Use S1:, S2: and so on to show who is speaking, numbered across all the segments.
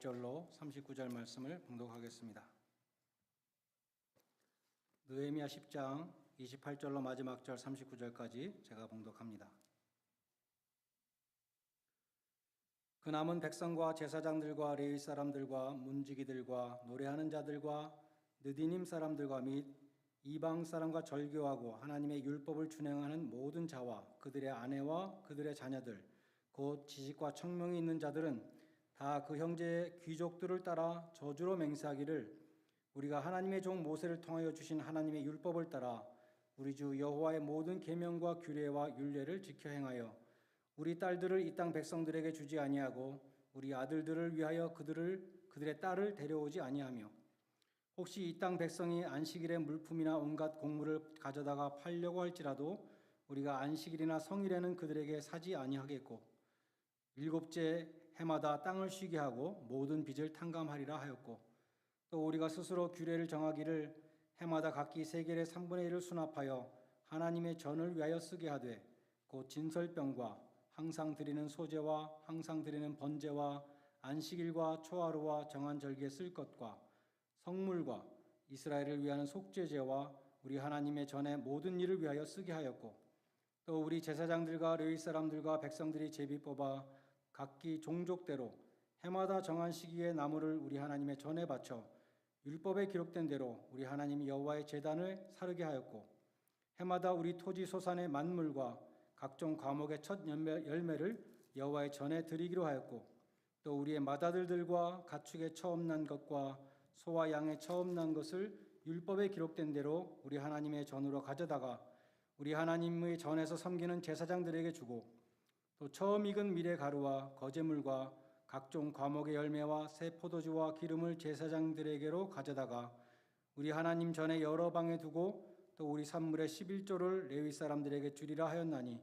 S1: 28절로 39절 말씀을 봉독하겠습니다. 느헤미야 10장 28절로 마지막 절 39절까지 제가 봉독합니다. 그 남은 백성과 제사장들과 레위 사람들과 문지기들과 노래하는 자들과 느디님 사람들과 및 이방 사람과 절교하고 하나님의 율법을 준행하는 모든 자와 그들의 아내와 그들의 자녀들 곧 지식과 청명이 있는 자들은 다 그 형제의 귀족들을 따라 저주로 맹세하기를 우리가 하나님의 종 모세를 통하여 주신 하나님의 율법을 따라 우리 주 여호와의 모든 계명과 규례와 율례를 지켜 행하여 우리 딸들을 이 땅 백성들에게 주지 아니하고 우리 아들들을 위하여 그들의 딸을 데려오지 아니하며 혹시 이 땅 백성이 안식일에 물품이나 온갖 곡물을 가져다가 팔려고 할지라도 우리가 안식일이나 성일에는 그들에게 사지 아니하겠고 일곱째 해마다 땅을 쉬게 하고 모든 빚을 탕감하리라 하였고 또 우리가 스스로 규례를 정하기를 해마다 각기 세겔의 3분의 1을 수납하여 하나님의 전을 위하여 쓰게 하되 곧 진설병과 항상 드리는 소제와 항상 드리는 번제와 안식일과 초하루와 정한 절기에 쓸 것과 성물과 이스라엘을 위하는 속죄제와 우리 하나님의 전의 모든 일을 위하여 쓰게 하였고 또 우리 제사장들과 레위 사람들과 백성들이 제비 뽑아 각기 종족대로 해마다 정한 시기에 나무를 우리 하나님의 전에 바쳐 율법에 기록된 대로 우리 하나님 여호와의 제단을 사르게 하였고 해마다 우리 토지 소산의 만물과 각종 과목의 첫 열매를 여호와의 전에 드리기로 하였고 또 우리의 맏아들들과 가축의 처음 난 것과 소와 양의 처음 난 것을 율법에 기록된 대로 우리 하나님의 전으로 가져다가 우리 하나님의 전에서 섬기는 제사장들에게 주고 또 처음 익은 밀의 가루와 거제물과 각종 과목의 열매와 새 포도주와 기름을 제사장들에게로 가져다가 우리 하나님 전에 여러 방에 두고 또 우리 산물의 11조를 레위 사람들에게 주리라 하였나니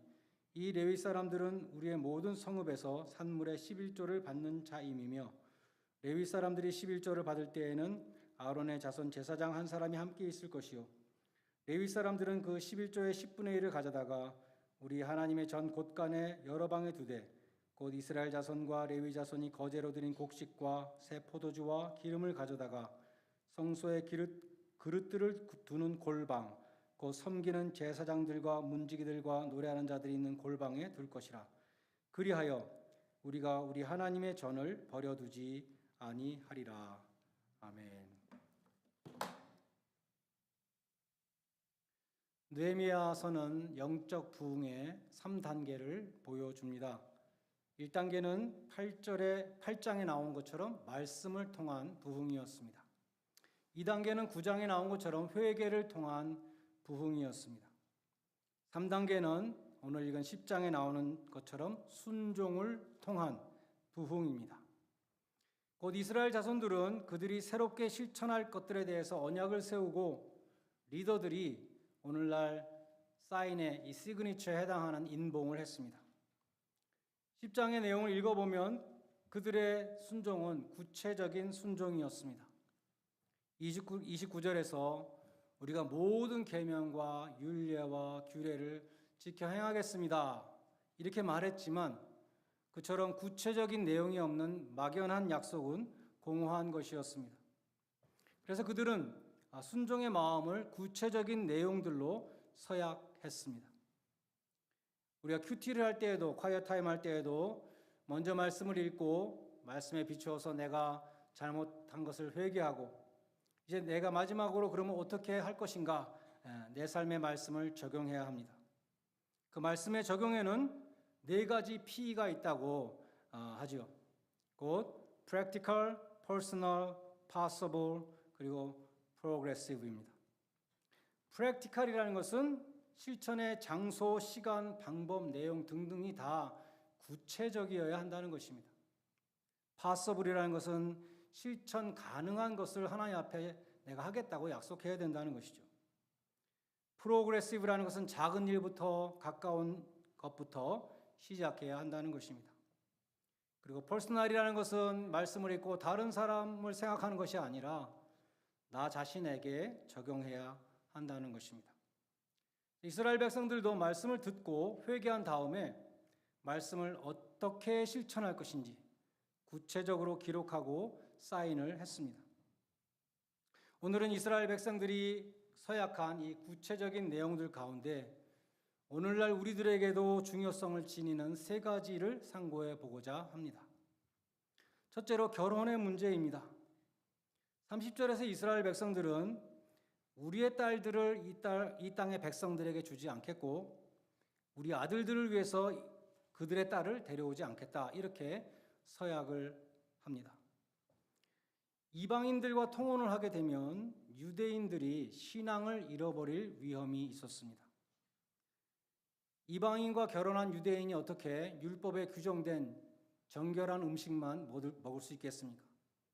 S1: 이 레위 사람들은 우리의 모든 성읍에서 산물의 11조를 받는 자임이며 레위 사람들이 11조를 받을 때에는 아론의 자손 제사장 한 사람이 함께 있을 것이요 레위 사람들은 그 11조의 10분의 1을 가져다가 우리 하나님의 전 곳간에 여러 방에 두되 곧 이스라엘 자손과 레위 자손이 거제로 드린 곡식과 새 포도주와 기름을 가져다가 성소의 그릇들을 두는 골방 곧 섬기는 제사장들과 문지기들과 노래하는 자들이 있는 골방에 둘 것이라. 그리하여 우리가 우리 하나님의 전을 버려두지 아니하리라. 아멘. 느헤미야서는 영적 부흥의 3단계를 보여줍니다. 1단계는 8장에 나온 것처럼 말씀을 통한 부흥이었습니다. 2단계는 9장에 나온 것처럼 회개를 통한 부흥이었습니다. 3단계는 오늘 읽은 10장에 나오는 것처럼 순종을 통한 부흥입니다. 곧 이스라엘 자손들은 그들이 새롭게 실천할 것들에 대해서 언약을 세우고 리더들이 오늘날 사인의 이 시그니처에 해당하는 인봉을 했습니다. 10장의 내용을 읽어보면 그들의 순종은 구체적인 순종이었습니다. 29절에서 우리가 모든 계명과 율례와 규례를 지켜 행하겠습니다. 이렇게 말했지만 그처럼 구체적인 내용이 없는 막연한 약속은 공허한 것이었습니다. 그래서 그들은 순종의 마음을 구체적인 내용들로 서약했습니다. 우리가 큐티를 할 때에도 콰이어 타임 할 때에도 먼저 말씀을 읽고 말씀에 비추어서 내가 잘못한 것을 회개하고 이제 내가 마지막으로 그러면 어떻게 할 것인가 내 삶의 말씀을 적용해야 합니다. 그 말씀의 적용에는 4가지 P가 있다고 하죠. 곧 practical, personal, possible 그리고 progressive입니다. practical이라는 것은 실천의 장소, 시간, 방법, 내용 등등이 다 구체적이어야 한다는 것입니다. possible이라는 것은 실천 가능한 것을 하나님 앞에 내가 하겠다고 약속해야 된다는 것이죠. progressive라는 것은 작은 일부터 가까운 것부터 시작해야 한다는 것입니다. 그리고 personal이라는 것은 말씀을 읽고 다른 사람을 생각하는 것이 아니라 나 자신에게 적용해야 한다는 것입니다. 이스라엘 백성들도 말씀을 듣고 회개한 다음에 말씀을 어떻게 실천할 것인지 구체적으로 기록하고 사인을 했습니다. 오늘은 이스라엘 백성들이 서약한 이 구체적인 내용들 가운데 오늘날 우리들에게도 중요성을 지니는 세 가지를 상고해 보고자 합니다. 첫째로 결혼의 문제입니다. 30절에서 이스라엘 백성들은 우리의 딸들을 이 땅의 백성들에게 주지 않겠고 우리 아들들을 위해서 그들의 딸을 데려오지 않겠다, 이렇게 서약을 합니다. 이방인들과 통혼을 하게 되면 유대인들이 신앙을 잃어버릴 위험이 있었습니다. 이방인과 결혼한 유대인이 어떻게 율법에 규정된 정결한 음식만 먹을 수 있겠습니까?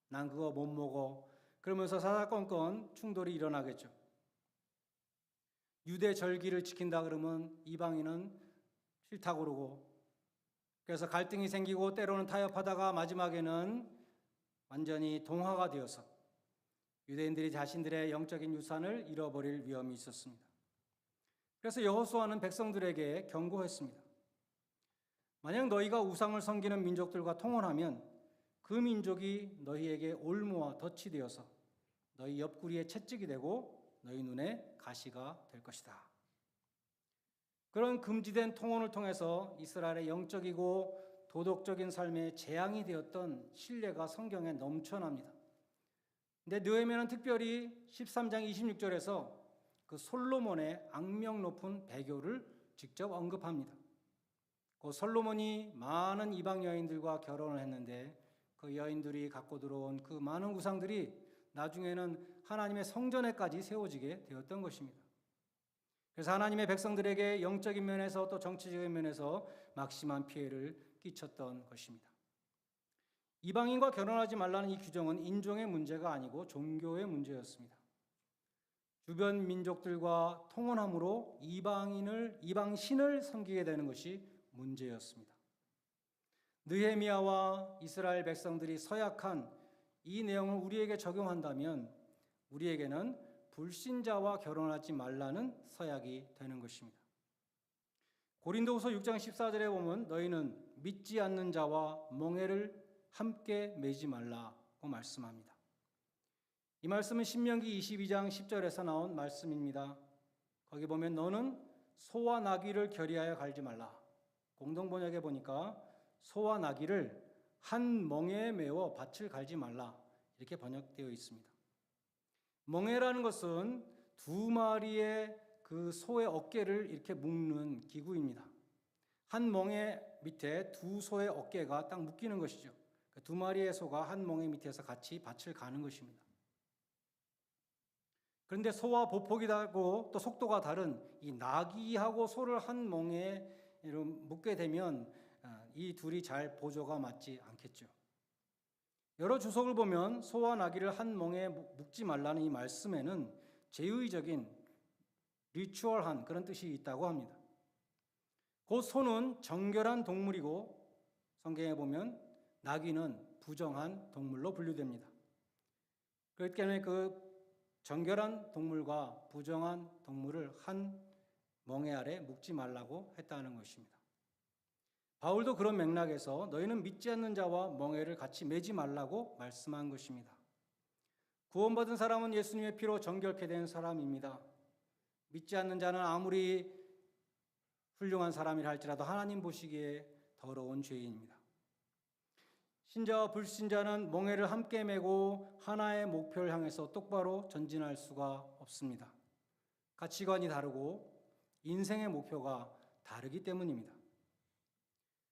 S1: 난 그거 못 먹어. 그러면서 사사건건 충돌이 일어나겠죠. 유대 절기를 지킨다 그러면 이방인은 싫다고 그러고, 그래서 갈등이 생기고 때로는 타협하다가 마지막에는 완전히 동화가 되어서 유대인들이 자신들의 영적인 유산을 잃어버릴 위험이 있었습니다. 그래서 여호수아는 백성들에게 경고했습니다. 만약 너희가 우상을 섬기는 민족들과 통혼하면 그 민족이 너희에게 올무와 덫이 되어서 너희 옆구리에 채찍이 되고 너희 눈에 가시가 될 것이다. 그런 금지된 통혼을 통해서 이스라엘의 영적이고 도덕적인 삶에 재앙이 되었던 신뢰가 성경에 넘쳐납니다. 근데 느헤미야는 특별히 13장 26절에서 그 솔로몬의 악명 높은 배교를 직접 언급합니다. 그 솔로몬이 많은 이방 여인들과 결혼을 했는데 그 여인들이 갖고 들어온 그 많은 우상들이 나중에는 하나님의 성전에까지 세워지게 되었던 것입니다. 그래서 하나님의 백성들에게 영적인 면에서 또 정치적인 면에서 막심한 피해를 끼쳤던 것입니다. 이방인과 결혼하지 말라는 이 규정은 인종의 문제가 아니고 종교의 문제였습니다. 주변 민족들과 통혼함으로 이방신을 섬기게 되는 것이 문제였습니다. 느헤미야와 이스라엘 백성들이 서약한 이 내용을 우리에게 적용한다면 우리에게는 불신자와 결혼하지 말라는 서약이 되는 것입니다. 고린도후서 6장 14절에 보면 너희는 믿지 않는 자와 멍에를 함께 매지 말라고 말씀합니다. 이 말씀은 신명기 22장 10절에서 나온 말씀입니다. 거기 보면 너는 소와 나귀를 결의하여 갈지 말라. 공동번역에 보니까 소와 나귀를 한 멍에에 메워 밭을 갈지 말라, 이렇게 번역되어 있습니다. 멍에라는 것은 두 마리의 그 소의 어깨를 이렇게 묶는 기구입니다. 한 멍에 밑에 두 소의 어깨가 딱 묶이는 것이죠. 두 마리의 소가 한 멍에 밑에서 같이 밭을 가는 것입니다. 그런데 소와 보폭이 다르고 또 속도가 다른 이 나귀하고 소를 한 멍에 묶게 되면 이 둘이 잘 보조가 맞지 않겠죠. 여러 주석을 보면 소와 나귀를 한 멍에 묶지 말라는 이 말씀에는 제의적인 리추얼한 그런 뜻이 있다고 합니다. 곧 소는 정결한 동물이고 성경에 보면 나귀는 부정한 동물로 분류됩니다. 그렇기 때문에 그 정결한 동물과 부정한 동물을 한 멍에 아래 묶지 말라고 했다는 것입니다. 바울도 그런 맥락에서 너희는 믿지 않는 자와 멍에를 같이 매지 말라고 말씀한 것입니다. 구원받은 사람은 예수님의 피로 정결케 된 사람입니다. 믿지 않는 자는 아무리 훌륭한 사람이라 할지라도 하나님 보시기에 더러운 죄인입니다. 신자와 불신자는 멍에를 함께 메고 하나의 목표를 향해서 똑바로 전진할 수가 없습니다. 가치관이 다르고 인생의 목표가 다르기 때문입니다.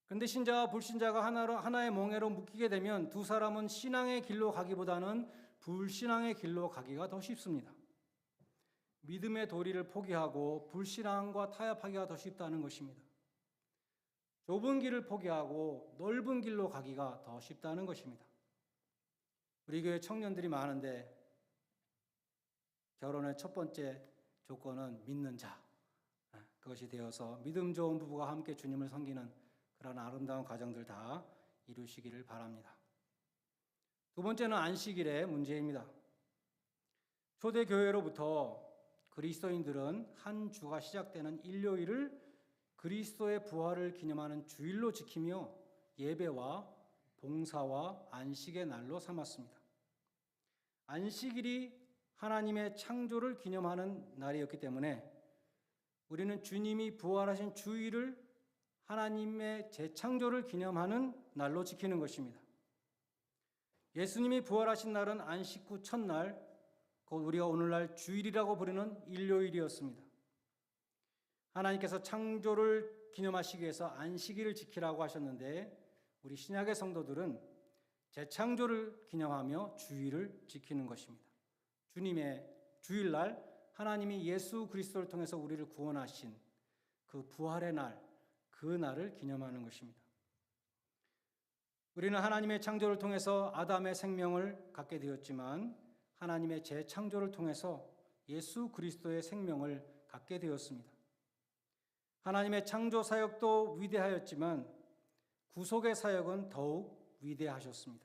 S1: 그런데 신자와 불신자가 하나의 멍에로 묶이게 되면 두 사람은 신앙의 길로 가기보다는 불신앙의 길로 가기가 더 쉽습니다. 믿음의 도리를 포기하고 불신앙과 타협하기가 더 쉽다는 것입니다. 좁은 길을 포기하고 넓은 길로 가기가 더 쉽다는 것입니다. 우리 교회 청년들이 많은데 결혼의 첫 번째 조건은 믿는 자, 그것이 되어서 믿음 좋은 부부가 함께 주님을 섬기는 그런 아름다운 가정들 다 이루시기를 바랍니다. 두 번째는 안식일의 문제입니다. 초대교회로부터 그리스도인들은 한 주가 시작되는 일요일을 그리스도의 부활을 기념하는 주일로 지키며 예배와 봉사와 안식의 날로 삼았습니다. 안식일이 하나님의 창조를 기념하는 날이었기 때문에 우리는 주님이 부활하신 주일을 하나님의 재창조를 기념하는 날로 지키는 것입니다. 예수님이 부활하신 날은 안식 후 첫날, 곧 우리가 오늘날 주일이라고 부르는 일요일이었습니다. 하나님께서 창조를 기념하시기 위해서 안식일을 지키라고 하셨는데 우리 신약의 성도들은 재창조를 기념하며 주일을 지키는 것입니다. 주님의 주일날 하나님이 예수 그리스도를 통해서 우리를 구원하신 그 부활의 날, 그 날을 기념하는 것입니다. 우리는 하나님의 창조를 통해서 아담의 생명을 갖게 되었지만 하나님의 재창조를 통해서 예수 그리스도의 생명을 갖게 되었습니다. 하나님의 창조 사역도 위대하였지만 구속의 사역은 더욱 위대하셨습니다.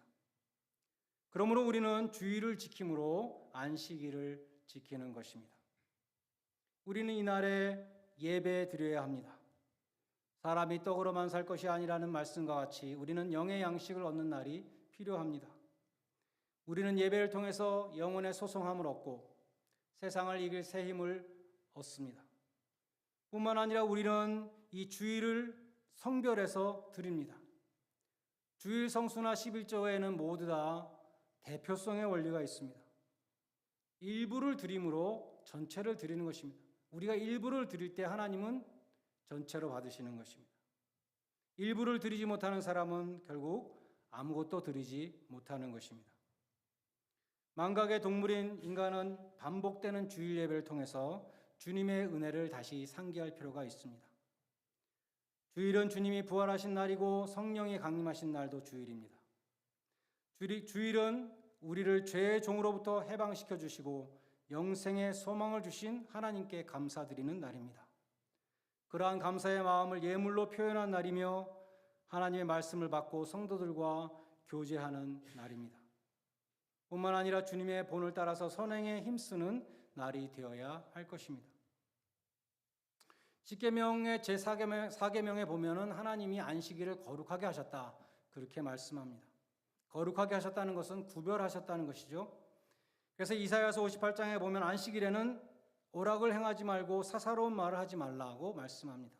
S1: 그러므로 우리는 주일을 지킴으로 안식일을 지키는 것입니다. 우리는 이날에 예배 드려야 합니다. 사람이 떡으로만 살 것이 아니라는 말씀과 같이 우리는 영의 양식을 얻는 날이 필요합니다. 우리는 예배를 통해서 영혼의 소성함을 얻고 세상을 이길 새 힘을 얻습니다. 뿐만 아니라 우리는 이 주일을 성별해서 드립니다. 주일 성수나 11조에는 모두 다 대표성의 원리가 있습니다. 일부를 드림으로 전체를 드리는 것입니다. 우리가 일부를 드릴 때 하나님은 전체로 받으시는 것입니다. 일부를 드리지 못하는 사람은 결국 아무것도 드리지 못하는 것입니다. 망각의 동물인 인간은 반복되는 주일 예배를 통해서 주님의 은혜를 다시 상기할 필요가 있습니다. 주일은 주님이 부활하신 날이고 성령이 강림하신 날도 주일입니다. 주일은 우리를 죄의 종으로부터 해방시켜 주시고 영생의 소망을 주신 하나님께 감사드리는 날입니다. 그러한 감사의 마음을 예물로 표현한 날이며 하나님의 말씀을 받고 성도들과 교제하는 날입니다. 뿐만 아니라 주님의 본을 따라서 선행에 힘쓰는 날이 되어야 할 것입니다. 십계명의 제4계명에 보면은 하나님이 안식일을 거룩하게 하셨다 그렇게 말씀합니다. 거룩하게 하셨다는 것은 구별하셨다는 것이죠. 그래서 이사야서 58장에 보면 안식일에는 오락을 행하지 말고 사사로운 말을 하지 말라고 말씀합니다.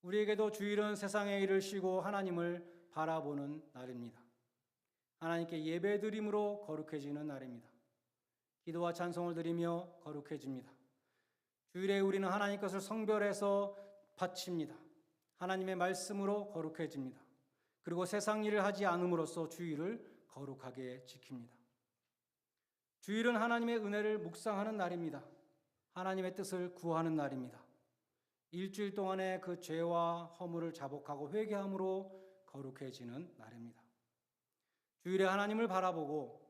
S1: 우리에게도 주일은 세상의 일을 쉬고 하나님을 바라보는 날입니다. 하나님께 예배드림으로 거룩해지는 날입니다. 기도와 찬송을 드리며 거룩해집니다. 주일에 우리는 하나님 것을 성별해서 바칩니다. 하나님의 말씀으로 거룩해집니다. 그리고 세상 일을 하지 않음으로써 주일을 거룩하게 지킵니다. 주일은 하나님의 은혜를 묵상하는 날입니다. 하나님의 뜻을 구하는 날입니다. 일주일 동안의 그 죄와 허물을 자복하고 회개함으로 거룩해지는 날입니다. 주일에 하나님을 바라보고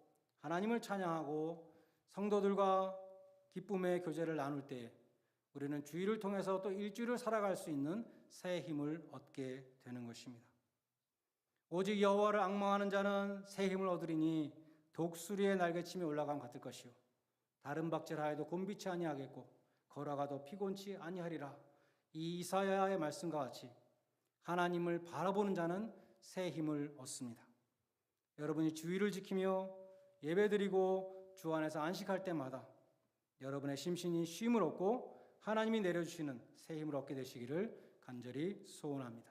S1: 하나님을 찬양하고 성도들과 기쁨의 교제를 나눌 때 우리는 주일을 통해서 또 일주일을 살아갈 수 있는 새 힘을 얻게 되는 것입니다. 오직 여호와를 앙망하는 자는 새 힘을 얻으리니 독수리의 날개침이 올라감 같을 것이요 다른 박질하여도 곤비치 아니하겠고 걸어가도 피곤치 아니하리라. 이 이사야의 말씀과 같이 하나님을 바라보는 자는 새 힘을 얻습니다. 여러분이 주일을 지키며 예배드리고 주 안에서 안식할 때마다 여러분의 심신이 쉼을 얻고 하나님이 내려주시는 새 힘을 얻게 되시기를 간절히 소원합니다.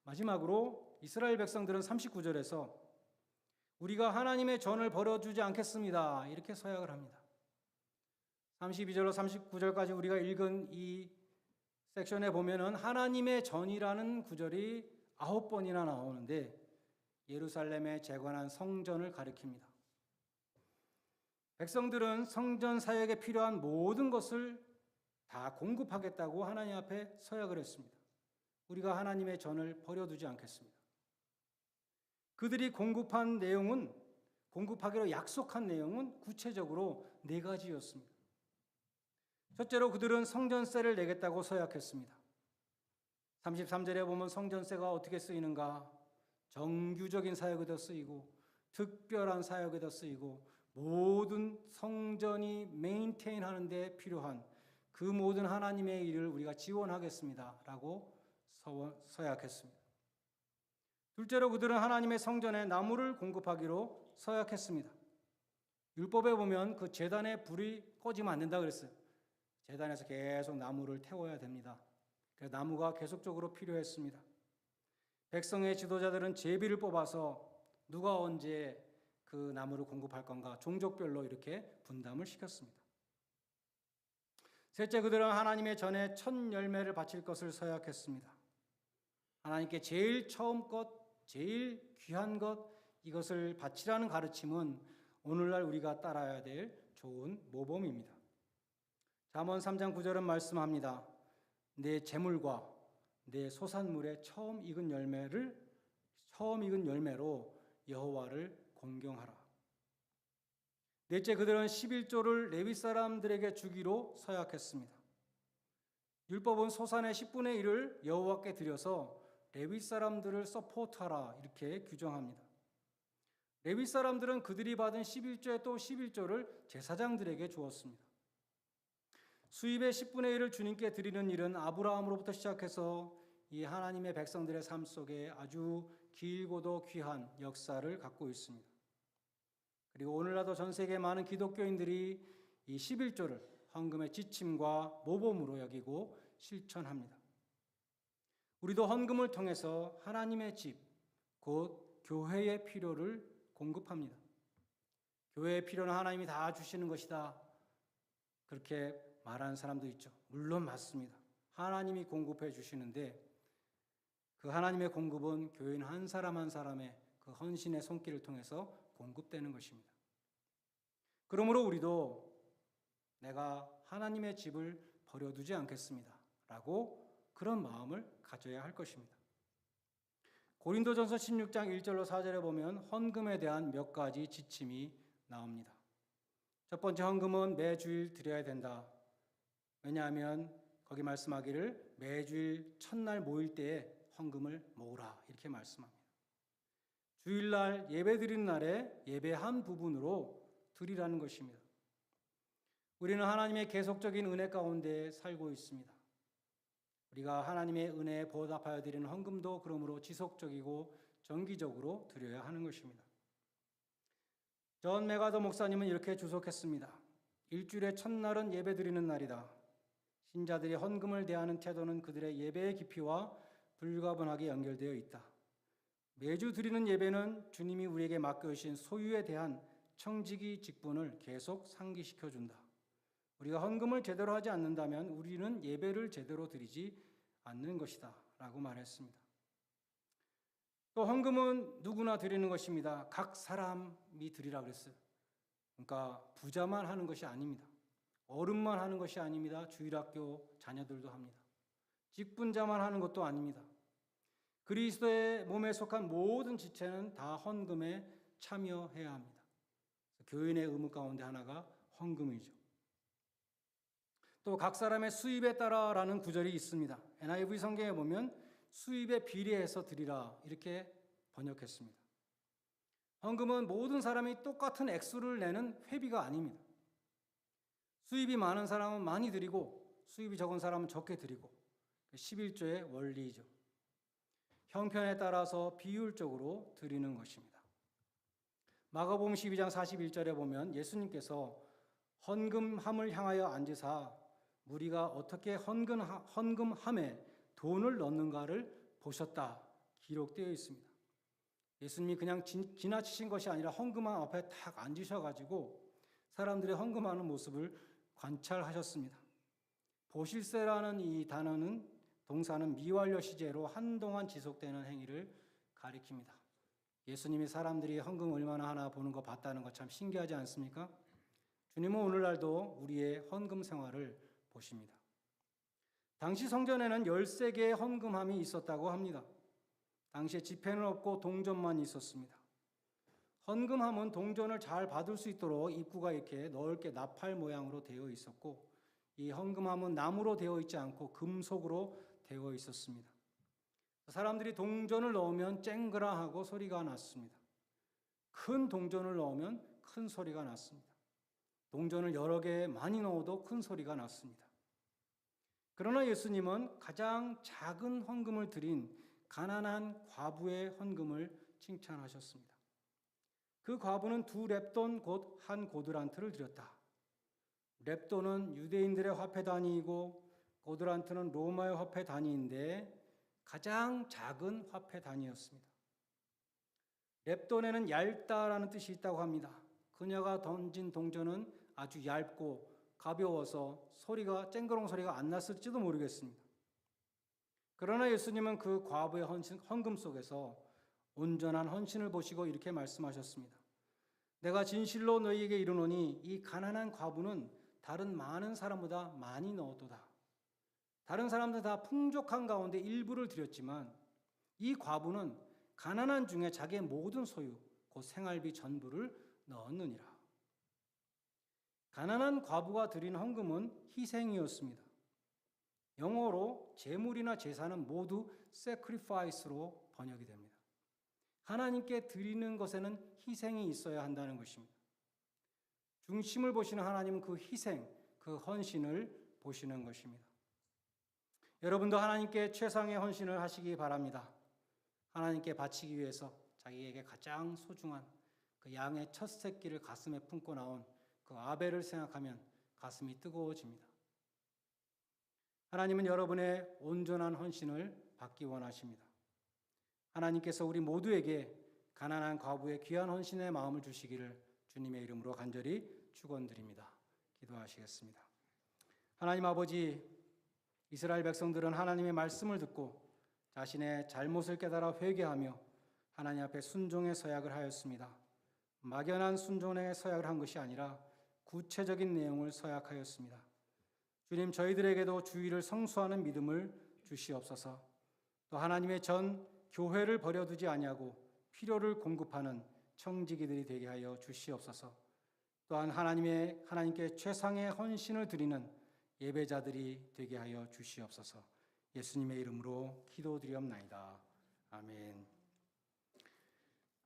S1: 마지막으로 이스라엘 백성들은 39절에서 우리가 하나님의 전을 버려두지 않겠습니다 이렇게 서약을 합니다. 32절로 39절까지 우리가 읽은 이 섹션에 보면은 하나님의 전이라는 구절이 9번이나 나오는데 예루살렘에 재건한 성전을 가리킵니다. 백성들은 성전 사역에 필요한 모든 것을 다 공급하겠다고 하나님 앞에 서약을 했습니다. 우리가 하나님의 전을 버려두지 않겠습니다. 그들이 공급하기로 약속한 내용은 구체적으로 4가지였습니다. 첫째로 그들은 성전세를 내겠다고 서약했습니다. 33절에 보면 성전세가 어떻게 쓰이는가? 정규적인 사역에도 쓰이고 특별한 사역에도 쓰이고 모든 성전이 메인테인 하는 데 필요한 그 모든 하나님의 일을 우리가 지원하겠습니다 라고 서약했습니다. 둘째로 그들은 하나님의 성전에 나무를 공급하기로 서약했습니다. 율법에 보면 그 제단에 불이 꺼지면 안 된다 그랬어요. 제단에서 계속 나무를 태워야 됩니다. 그래서 나무가 계속적으로 필요했습니다. 백성의 지도자들은 제비를 뽑아서 누가 언제 그 나무를 공급할 건가 종족별로 이렇게 분담을 시켰습니다. 셋째, 그들은 하나님의 전에 첫 열매를 바칠 것을 서약했습니다. 하나님께 제일 처음 것, 제일 귀한 것, 이것을 바치라는 가르침은 오늘날 우리가 따라야 될 좋은 모범입니다. 잠언 3장 9절은 말씀합니다. 내 재물과 내 소산물의 처음 익은 열매로 여호와를 공경하라. 넷째, 그들은 11조를 레위 사람들에게 주기로 서약했습니다. 율법은 소산의 10분의 1을 여호와께 드려서 레위 사람들을 서포트하라 이렇게 규정합니다. 레위 사람들은 그들이 받은 11조에 또 11조를 제사장들에게 주었습니다. 수입의 10분의 1을 주님께 드리는 일은 아브라함으로부터 시작해서 이 하나님의 백성들의 삶 속에 아주 길고도 귀한 역사를 갖고 있습니다. 그리고 오늘날도 전 세계 많은 기독교인들이 이 11조를 헌금의 지침과 모범으로 여기고 실천합니다. 우리도 헌금을 통해서 하나님의 집, 곧 교회의 필요를 공급합니다. 교회의 필요는 하나님이 다 주시는 것이다. 그렇게 말하는 사람도 있죠. 물론 맞습니다. 하나님이 공급해 주시는데 그 하나님의 공급은 교인 한 사람 한 사람의 그 헌신의 손길을 통해서 공급되는 것입니다. 그러므로 우리도 내가 하나님의 집을 버려두지 않겠습니다. 라고 그런 마음을 가져야 할 것입니다. 고린도전서 16장 1절로 4절에 보면 헌금에 대한 몇 가지 지침이 나옵니다. 첫 번째, 헌금은 매주일 드려야 된다. 왜냐하면 거기 말씀하기를 매주일 첫날 모일 때에 헌금을 모으라 이렇게 말씀합니다. 주일날 예배 드리는 날에 예배 한 부분으로 드리라는 것입니다. 우리는 하나님의 계속적인 은혜 가운데 살고 있습니다. 우리가 하나님의 은혜에 보답하여 드리는 헌금도 그러므로 지속적이고 정기적으로 드려야 하는 것입니다. 존 메가더 목사님은 이렇게 주석했습니다. 일주일의 첫날은 예배 드리는 날이다. 신자들이 헌금을 대하는 태도는 그들의 예배의 깊이와 불가분하게 연결되어 있다. 매주 드리는 예배는 주님이 우리에게 맡겨주신 소유에 대한 청지기 직분을 계속 상기시켜준다. 우리가 헌금을 제대로 하지 않는다면 우리는 예배를 제대로 드리지 않는 것이다 라고 말했습니다. 또 헌금은 누구나 드리는 것입니다. 각 사람이 드리라 그랬어요. 그러니까 부자만 하는 것이 아닙니다. 어른만 하는 것이 아닙니다. 주일학교 자녀들도 합니다. 직분자만 하는 것도 아닙니다. 그리스도의 몸에 속한 모든 지체는 다 헌금에 참여해야 합니다. 교인의 의무 가운데 하나가 헌금이죠. 또 각 사람의 수입에 따라라는 구절이 있습니다. NIV 성경에 보면 수입에 비례해서 드리라 이렇게 번역했습니다. 헌금은 모든 사람이 똑같은 액수를 내는 회비가 아닙니다. 수입이 많은 사람은 많이 드리고 수입이 적은 사람은 적게 드리고 11조의 원리이죠. 형편에 따라서 비율적으로 드리는 것입니다. 마가복음 12장 41절에 보면 예수님께서 헌금함을 향하여 앉으사 무리가 어떻게 헌금함에 돈을 넣는가를 보셨다 기록되어 있습니다. 예수님이 그냥 지나치신 것이 아니라 헌금함 앞에 탁 앉으셔가지고 사람들의 헌금하는 모습을 관찰하셨습니다. 보실세라는 이 단어는 동사는 미완료 시제로 한동안 지속되는 행위를 가리킵니다. 예수님이 사람들이 헌금 얼마나 하나 보는 거 봤다는 거 참 신기하지 않습니까? 주님은 오늘날도 우리의 헌금 생활을 보십니다. 당시 성전에는 13개의 헌금함이 있었다고 합니다. 당시에 지폐는 없고 동전만 있었습니다. 헌금함은 동전을 잘 받을 수 있도록 입구가 이렇게 넓게 나팔 모양으로 되어 있었고 이 헌금함은 나무로 되어 있지 않고 금속으로 되어 있었습니다. 사람들이 동전을 넣으면 쨍그랑하고 소리가 났습니다. 큰 동전을 넣으면 큰 소리가 났습니다. 동전을 여러 개 많이 넣어도 큰 소리가 났습니다. 그러나 예수님은 가장 작은 헌금을 드린 가난한 과부의 헌금을 칭찬하셨습니다. 그 과부는 2렙돈 곧 1고드란트를 드렸다. 렙돈은 유대인들의 화폐 단위이고 고드란트는 로마의 화폐 단위인데 가장 작은 화폐 단위였습니다. 렙돈에는 얇다라는 뜻이 있다고 합니다. 그녀가 던진 동전은 아주 얇고 가벼워서 쨍그렁 소리가 안 났을지도 모르겠습니다. 그러나 예수님은 그 과부의 헌금 속에서 온전한 헌신을 보시고 이렇게 말씀하셨습니다. 내가 진실로 너희에게 이르노니 이 가난한 과부는 다른 많은 사람보다 많이 넣었도다. 다른 사람들 다 풍족한 가운데 일부를 드렸지만 이 과부는 가난한 중에 자기의 모든 소유, 곧 생활비 전부를 넣었느니라. 가난한 과부가 드린 헌금은 희생이었습니다. 영어로 재물이나 제사는 모두 sacrifice로 번역이 됩니다. 하나님께 드리는 것에는 희생이 있어야 한다는 것입니다. 중심을 보시는 하나님은 그 희생, 그 헌신을 보시는 것입니다. 여러분도 하나님께 최상의 헌신을 하시기 바랍니다. 하나님께 바치기 위해서 자기에게 가장 소중한 그 양의 첫 새끼를 가슴에 품고 나온 그 아벨을 생각하면 가슴이 뜨거워집니다. 하나님은 여러분의 온전한 헌신을 받기 원하십니다. 하나님께서 우리 모두에게 가난한 과부의 귀한 헌신의 마음을 주시기를 주님의 이름으로 간절히 축원드립니다. 기도하시겠습니다. 하나님 아버지, 이스라엘 백성들은 하나님의 말씀을 듣고 자신의 잘못을 깨달아 회개하며 하나님 앞에 순종의 서약을 하였습니다. 막연한 순종의 서약을 한 것이 아니라 구체적인 내용을 서약하였습니다. 주님, 저희들에게도 주의를 성수하는 믿음을 주시옵소서. 또 하나님의 전 교회를 버려두지 아니하고 필요를 공급하는 청지기들이 되게 하여 주시옵소서. 또한 하나님께 최상의 헌신을 드리는 예배자들이 되게 하여 주시옵소서. 예수님의 이름으로 기도드리옵나이다. 아멘.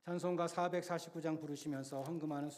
S1: 찬송가 449장 부르시면서 헌금하는